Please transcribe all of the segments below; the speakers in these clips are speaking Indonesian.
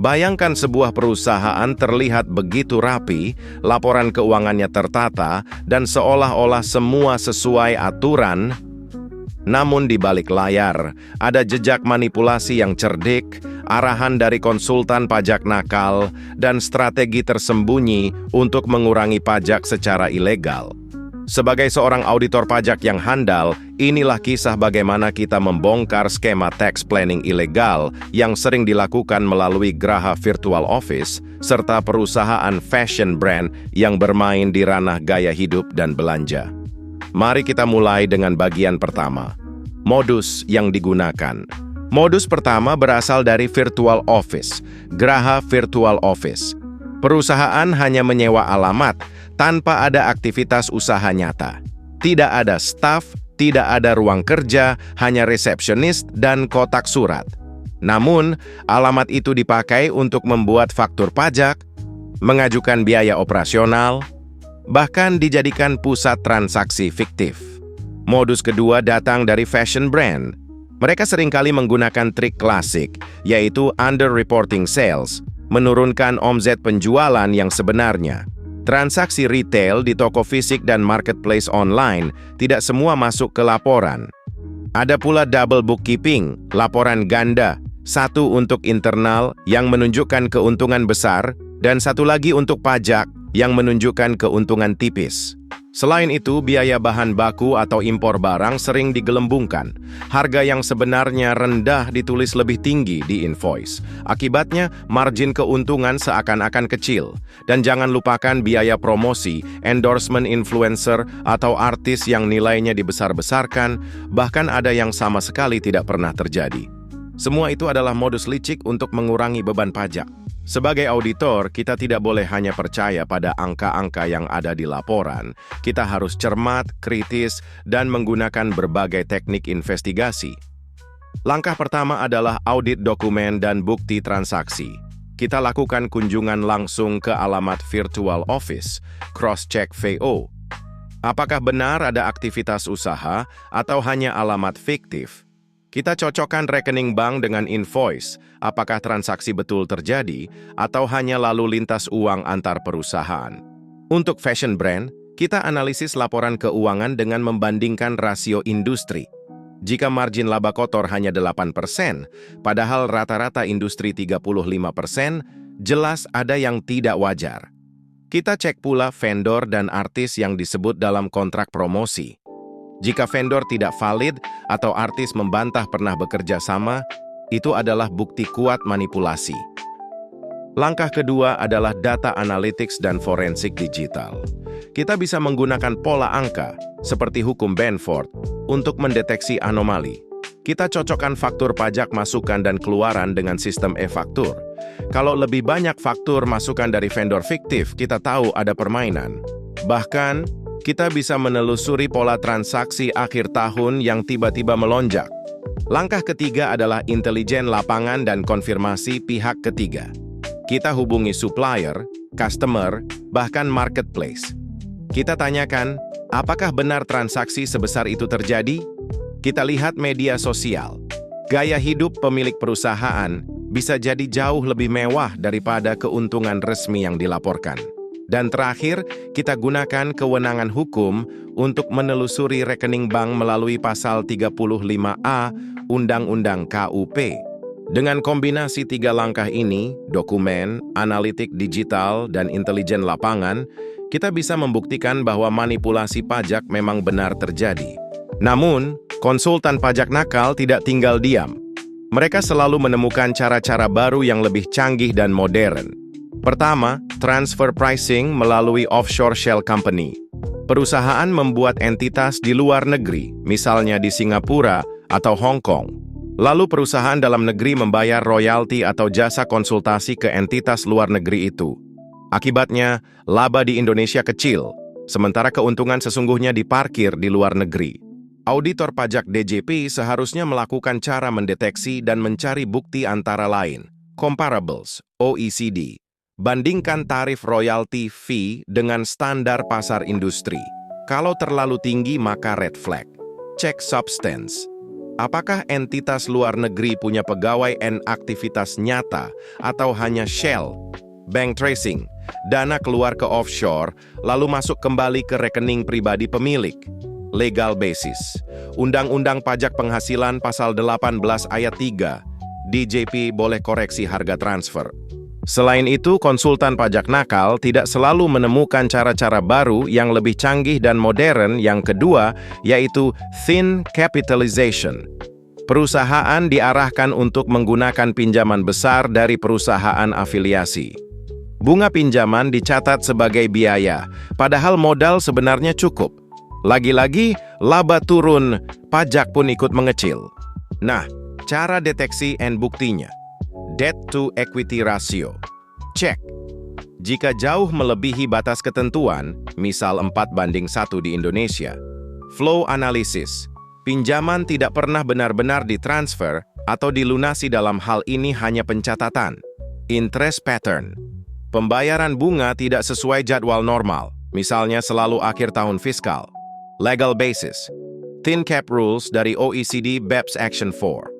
Bayangkan sebuah perusahaan terlihat begitu rapi, laporan keuangannya tertata, dan seolah-olah semua sesuai aturan. Namun di balik layar, ada jejak manipulasi yang cerdik, arahan dari konsultan pajak nakal, dan strategi tersembunyi untuk mengurangi pajak secara ilegal. Sebagai seorang auditor pajak yang handal, inilah kisah bagaimana kita membongkar skema tax planning ilegal yang sering dilakukan melalui Graha Virtual Office, serta perusahaan fashion brand yang bermain di ranah gaya hidup dan belanja. Mari kita mulai dengan bagian pertama, modus yang digunakan. Modus pertama berasal dari Virtual Office, Graha Virtual Office. Perusahaan hanya menyewa alamat, tanpa ada aktivitas usaha nyata. Tidak ada staf, tidak ada ruang kerja, hanya resepsionis dan kotak surat. Namun, alamat itu dipakai untuk membuat faktur pajak, mengajukan biaya operasional, bahkan dijadikan pusat transaksi fiktif. Modus kedua datang dari fashion brand. Mereka seringkali menggunakan trik klasik, yaitu under-reporting sales, menurunkan omset penjualan yang sebenarnya. Transaksi retail di toko fisik dan marketplace online tidak semua masuk ke laporan. Ada pula double bookkeeping, laporan ganda, satu untuk internal yang menunjukkan keuntungan besar, dan satu lagi untuk pajak yang menunjukkan keuntungan tipis. Selain itu, biaya bahan baku atau impor barang sering digelembungkan. Harga yang sebenarnya rendah ditulis lebih tinggi di invoice. Akibatnya, margin keuntungan seakan-akan kecil. Dan jangan lupakan biaya promosi, endorsement influencer, atau artis yang nilainya dibesar-besarkan, bahkan ada yang sama sekali tidak pernah terjadi. Semua itu adalah modus licik untuk mengurangi beban pajak. Sebagai auditor, kita tidak boleh hanya percaya pada angka-angka yang ada di laporan. Kita harus cermat, kritis, dan menggunakan berbagai teknik investigasi. Langkah pertama adalah audit dokumen dan bukti transaksi. Kita lakukan kunjungan langsung ke alamat Virtual Office, cross-check VO. Apakah benar ada aktivitas usaha atau hanya alamat fiktif? Kita cocokkan rekening bank dengan invoice, apakah transaksi betul terjadi, atau hanya lalu lintas uang antar perusahaan. Untuk fashion brand, kita analisis laporan keuangan dengan membandingkan rasio industri. Jika margin laba kotor hanya 8%, padahal rata-rata industri 35%, jelas ada yang tidak wajar. Kita cek pula vendor dan artis yang disebut dalam kontrak promosi. Jika vendor tidak valid atau artis membantah pernah bekerja sama, itu adalah bukti kuat manipulasi. Langkah kedua adalah data analytics dan forensik digital. Kita bisa menggunakan pola angka, seperti hukum Benford, untuk mendeteksi anomali. Kita cocokkan faktur pajak masukan dan keluaran dengan sistem e-faktur. Kalau lebih banyak faktur masukan dari vendor fiktif, kita tahu ada permainan. Bahkan, kita bisa menelusuri pola transaksi akhir tahun yang tiba-tiba melonjak. Langkah ketiga adalah intelijen lapangan dan konfirmasi pihak ketiga. Kita hubungi supplier, customer, bahkan marketplace. Kita tanyakan, apakah benar transaksi sebesar itu terjadi? Kita lihat media sosial. Gaya hidup pemilik perusahaan bisa jadi jauh lebih mewah daripada keuntungan resmi yang dilaporkan. Dan terakhir, kita gunakan kewenangan hukum untuk menelusuri rekening bank melalui pasal 35A Undang-Undang KUP. Dengan kombinasi 3 langkah ini, dokumen, analitik digital, dan intelijen lapangan, kita bisa membuktikan bahwa manipulasi pajak memang benar terjadi. Namun, konsultan pajak nakal tidak tinggal diam. Mereka selalu menemukan cara-cara baru yang lebih canggih dan modern. Pertama, transfer pricing melalui offshore shell company. Perusahaan membuat entitas di luar negeri, misalnya di Singapura atau Hong Kong. Lalu perusahaan dalam negeri membayar royalti atau jasa konsultasi ke entitas luar negeri itu. Akibatnya, laba di Indonesia kecil, sementara keuntungan sesungguhnya diparkir di luar negeri. Auditor pajak DJP seharusnya melakukan cara mendeteksi dan mencari bukti antara lain. Comparables, OECD. Bandingkan tarif royalty fee dengan standar pasar industri. Kalau terlalu tinggi maka red flag. Cek substance. Apakah entitas luar negeri punya pegawai dan aktivitas nyata atau hanya shell? Bank tracing, dana keluar ke offshore, lalu masuk kembali ke rekening pribadi pemilik. Legal basis, Undang-Undang Pajak Penghasilan Pasal 18 Ayat 3, DJP boleh koreksi harga transfer. Selain itu, konsultan pajak nakal tidak selalu menemukan cara-cara baru yang lebih canggih dan modern. Yang kedua, yaitu thin capitalization. Perusahaan diarahkan untuk menggunakan pinjaman besar dari perusahaan afiliasi. Bunga pinjaman dicatat sebagai biaya, padahal modal sebenarnya cukup. Lagi-lagi, laba turun, pajak pun ikut mengecil. Nah, cara deteksi dan buktinya. Debt to equity ratio. Cek. Jika jauh melebihi batas ketentuan, misal 4:1 di Indonesia. Flow analysis. Pinjaman tidak pernah benar-benar ditransfer atau dilunasi, dalam hal ini hanya pencatatan. Interest pattern. Pembayaran bunga tidak sesuai jadwal normal, misalnya selalu akhir tahun fiskal. Legal basis. Thin cap rules dari OECD BEPS Action 4.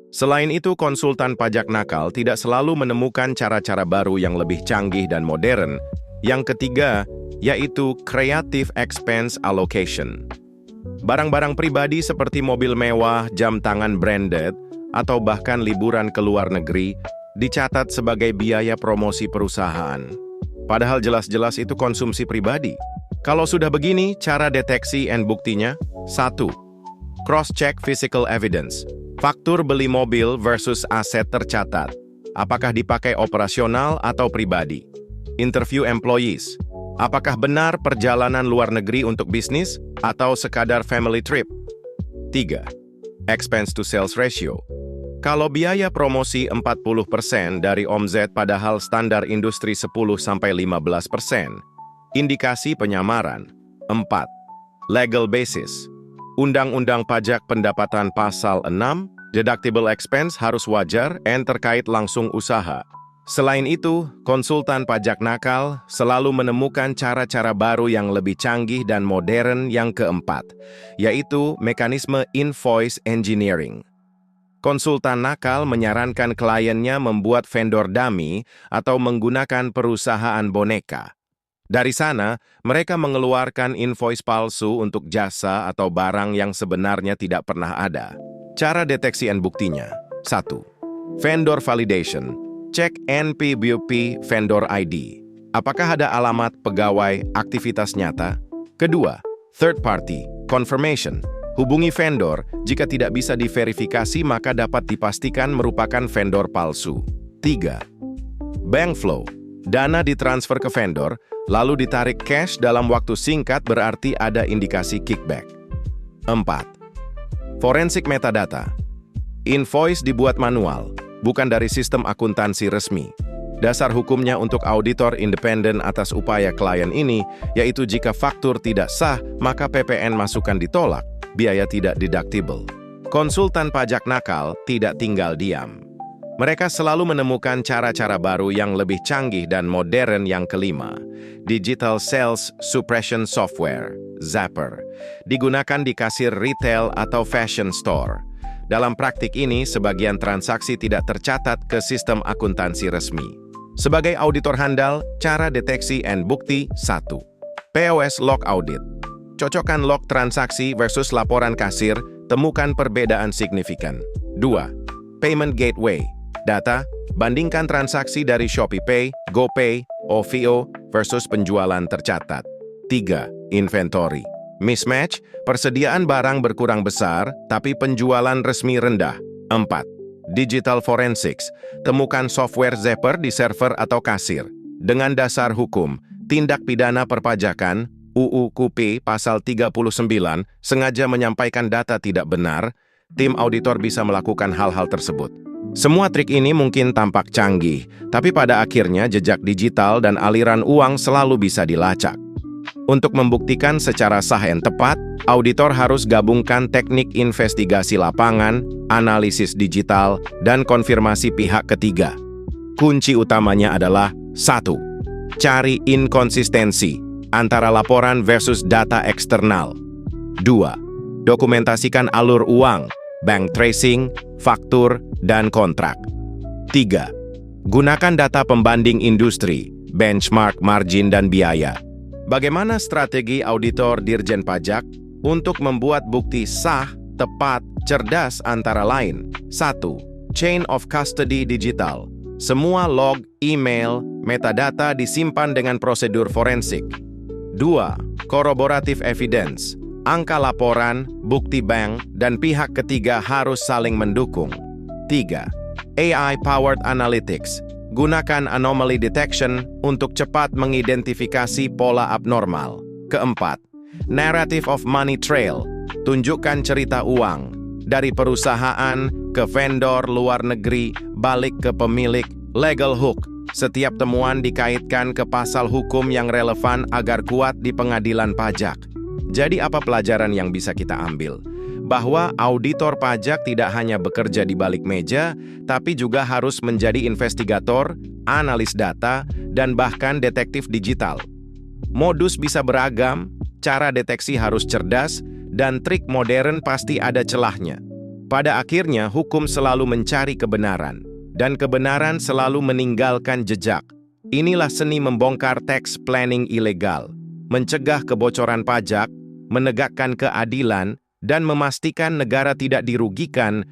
Selain itu, konsultan pajak nakal tidak selalu menemukan cara-cara baru yang lebih canggih dan modern. Yang ketiga, yaitu creative expense allocation. Barang-barang pribadi seperti mobil mewah, jam tangan branded, atau bahkan liburan ke luar negeri dicatat sebagai biaya promosi perusahaan. Padahal jelas-jelas itu konsumsi pribadi. Kalau sudah begini, cara deteksi dan buktinya. 1. Cross-check physical evidence. Faktur beli mobil versus aset tercatat. Apakah dipakai operasional atau pribadi? Interview employees. Apakah benar perjalanan luar negeri untuk bisnis atau sekadar family trip? 3. Expense to sales ratio. Kalau biaya promosi 40% dari omzet padahal standar industri 10-15%, indikasi penyamaran. 4. Legal basis. Undang-Undang Pajak Pendapatan Pasal 6, deductible expense harus wajar dan terkait langsung usaha. Selain itu, konsultan pajak nakal selalu menemukan cara-cara baru yang lebih canggih dan modern. Yang keempat, yaitu mekanisme invoice engineering. Konsultan nakal menyarankan kliennya membuat vendor dummy atau menggunakan perusahaan boneka. Dari sana, mereka mengeluarkan invoice palsu untuk jasa atau barang yang sebenarnya tidak pernah ada. Cara deteksi dan buktinya. 1. Vendor validation. Cek NPWP vendor ID. Apakah ada alamat, pegawai, aktivitas nyata? Kedua, third party confirmation. Hubungi vendor, jika tidak bisa diverifikasi maka dapat dipastikan merupakan vendor palsu. 3. Bank flow. Dana ditransfer ke vendor, lalu ditarik cash dalam waktu singkat, berarti ada indikasi kickback. 4. Forensik metadata. Invoice dibuat manual, bukan dari sistem akuntansi resmi. Dasar hukumnya untuk auditor independen atas upaya klien ini, yaitu jika faktur tidak sah, maka PPN masukan ditolak, biaya tidak deductible. Konsultan pajak nakal tidak tinggal diam. Mereka selalu menemukan cara-cara baru yang lebih canggih dan modern. Yang kelima, Digital Sales Suppression Software, Zapper, digunakan di kasir retail atau fashion store. Dalam praktik ini, sebagian transaksi tidak tercatat ke sistem akuntansi resmi. Sebagai auditor handal, cara deteksi dan bukti. 1. POS Log Audit. Cocokkan log transaksi versus laporan kasir, temukan perbedaan signifikan. 2. Payment Gateway. Data, bandingkan transaksi dari ShopeePay, GoPay, OVO versus penjualan tercatat. 3. Inventory. Mismatch, persediaan barang berkurang besar, tapi penjualan resmi rendah. 4. Digital Forensics. Temukan software zapper di server atau kasir. Dengan dasar hukum, tindak pidana perpajakan, UU KUP Pasal 39, sengaja menyampaikan data tidak benar, tim auditor bisa melakukan hal-hal tersebut. Semua trik ini mungkin tampak canggih, tapi pada akhirnya jejak digital dan aliran uang selalu bisa dilacak. Untuk membuktikan secara sah dan tepat, auditor harus gabungkan teknik investigasi lapangan, analisis digital, dan konfirmasi pihak ketiga. Kunci utamanya adalah 1. Cari inkonsistensi antara laporan versus data eksternal. 2. Dokumentasikan alur uang, bank tracing, faktur, dan kontrak. 3. Gunakan data pembanding industri, benchmark margin dan biaya. Bagaimana strategi auditor Dirjen Pajak untuk membuat bukti sah, tepat, cerdas antara lain? 1. Chain of custody digital. Semua log, email, metadata disimpan dengan prosedur forensik. 2. Corroborative evidence. Angka laporan, bukti bank, dan pihak ketiga harus saling mendukung. 3. AI-powered analytics. Gunakan anomaly detection untuk cepat mengidentifikasi pola abnormal. 4. Narrative of money trail. Tunjukkan cerita uang dari perusahaan ke vendor luar negeri, balik ke pemilik. Legal hook. Setiap temuan dikaitkan ke pasal hukum yang relevan agar kuat di pengadilan pajak. Jadi apa pelajaran yang bisa kita ambil? Bahwa auditor pajak tidak hanya bekerja di balik meja, tapi juga harus menjadi investigator, analis data, dan bahkan detektif digital. Modus bisa beragam, cara deteksi harus cerdas, dan trik modern pasti ada celahnya. Pada akhirnya, hukum selalu mencari kebenaran, dan kebenaran selalu meninggalkan jejak. Inilah seni membongkar tax planning ilegal, mencegah kebocoran pajak, menegakkan keadilan, dan memastikan negara tidak dirugikan